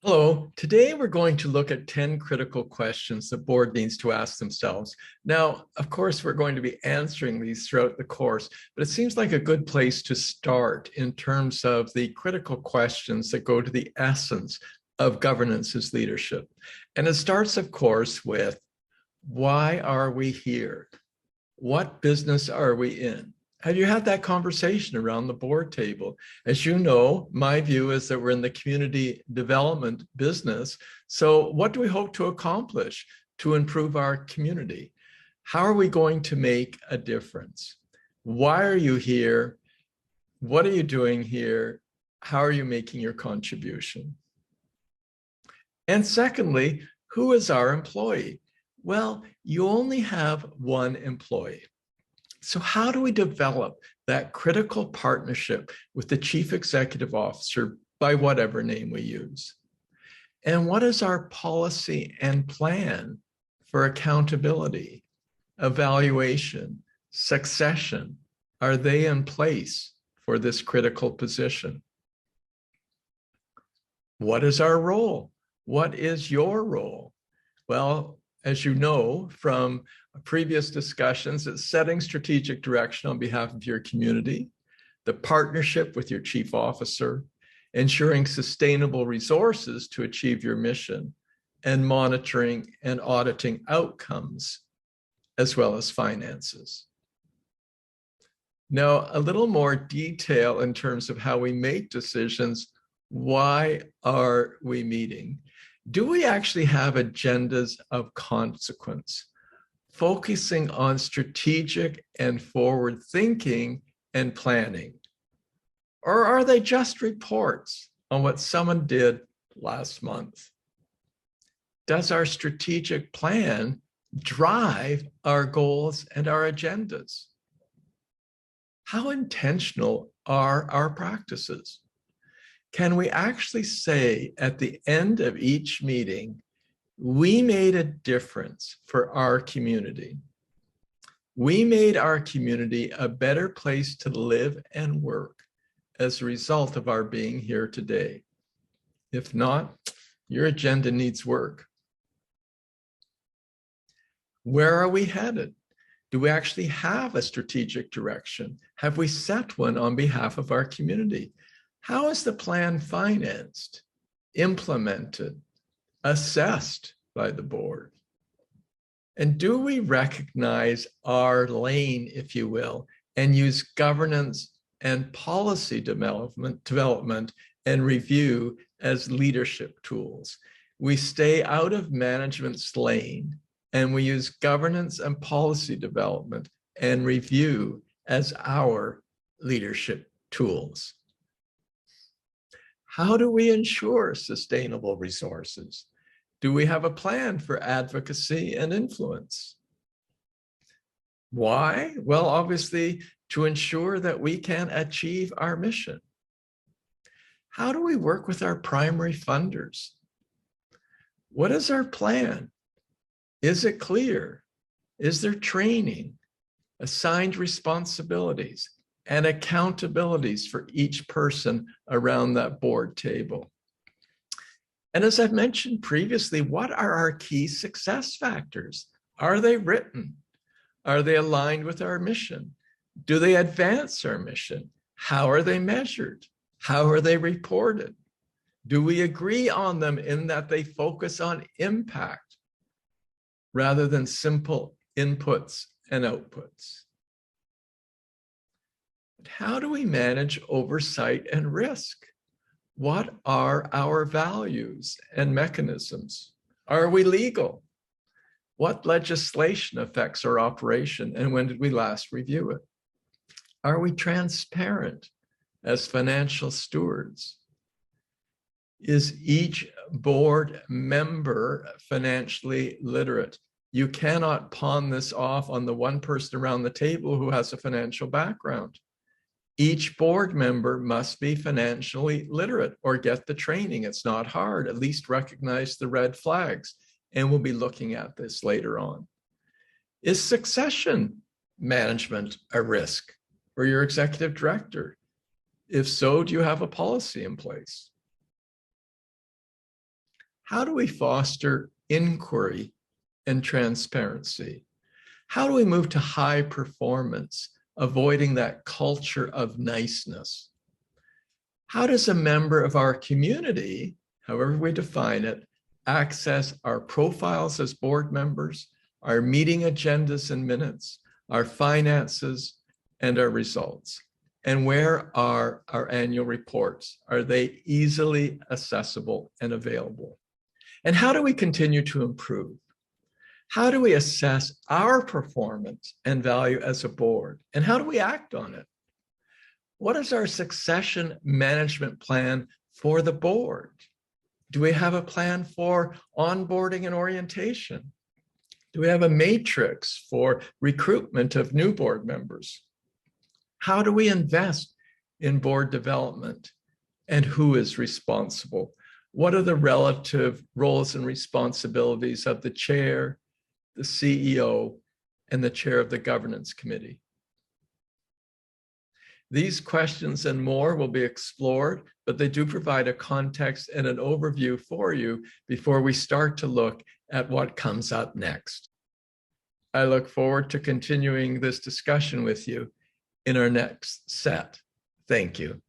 Hello, today we're going to look at 10 critical questions the board needs to ask themselves. Now, of course, we're going to be answering these throughout the course, but it seems like a good place to start in terms of the critical questions that go to the essence of governance as leadership. And it starts, of course, with why are we here? What business are we in? Have you had that conversation around the board table? As you know, my view is that we're in the community development business. So what do we hope to accomplish to improve our community? How are we going to make a difference? Why are you here? What are you doing here? How are you making your contribution? And secondly, who is our employee? Well, you only have one employee. So how do we develop that critical partnership with the chief executive officer by whatever name we use? And what is our policy and plan for accountability, evaluation, succession? Are they in place for this critical position? What is our role? What is your role? Well, as you know from previous discussions, it's setting strategic direction on behalf of your community, the partnership with your chief officer, ensuring sustainable resources to achieve your mission, and monitoring and auditing outcomes, as well as finances. Now, a little more detail in terms of how we make decisions. Why are we meeting? Do we actually have agendas of consequence, focusing on strategic and forward thinking and planning? Or are they just reports on what someone did last month? Does our strategic plan drive our goals and our agendas? How intentional are our practices? Can we actually say at the end of each meeting, we made a difference for our community? We made our community a better place to live and work as a result of our being here today. If not, your agenda needs work. Where are we headed? Do we actually have a strategic direction? Have we set one on behalf of our community? How is the plan financed, implemented, assessed by the board? And do we recognize our lane, if you will, and use governance and policy development and review as leadership tools? We stay out of management's lane and we use governance and policy development and review as our leadership tools. How do we ensure sustainable resources? Do we have a plan for advocacy and influence? Why? Well, obviously, to ensure that we can achieve our mission. How do we work with our primary funders? What is our plan? Is it clear? Is there training, assigned responsibilities, and accountabilities for each person around that board table? And as I've mentioned previously, what are our key success factors? Are they written? Are they aligned with our mission? Do they advance our mission? How are they measured? How are they reported? Do we agree on them in that they focus on impact rather than simple inputs and outputs? How do we manage oversight and risk? What are our values and mechanisms? Are we legal? What legislation affects our operation, and when did we last review it? Are we transparent as financial stewards? Is each board member financially literate? You cannot pawn this off on the one person around the table who has a financial background. Each board member must be financially literate or get the training. It's not hard. At least recognize the red flags. And we'll be looking at this later on. Is succession management a risk for your executive director? If so, do you have a policy in place? How do we foster inquiry and transparency? How do we move to high performance, avoiding that culture of niceness? How does a member of our community, however we define it, access our profiles as board members, our meeting agendas and minutes, our finances, and our results? And where are our annual reports? Are they easily accessible and available? And how do we continue to improve? How do we assess our performance and value as a board? And how do we act on it? What is our succession management plan for the board? Do we have a plan for onboarding and orientation? Do we have a matrix for recruitment of new board members? How do we invest in board development? And who is responsible? What are the relative roles and responsibilities of the chair, the CEO, and the chair of the governance committee? These questions and more will be explored, but they do provide a context and an overview for you before we start to look at what comes up next. I look forward to continuing this discussion with you in our next set. Thank you.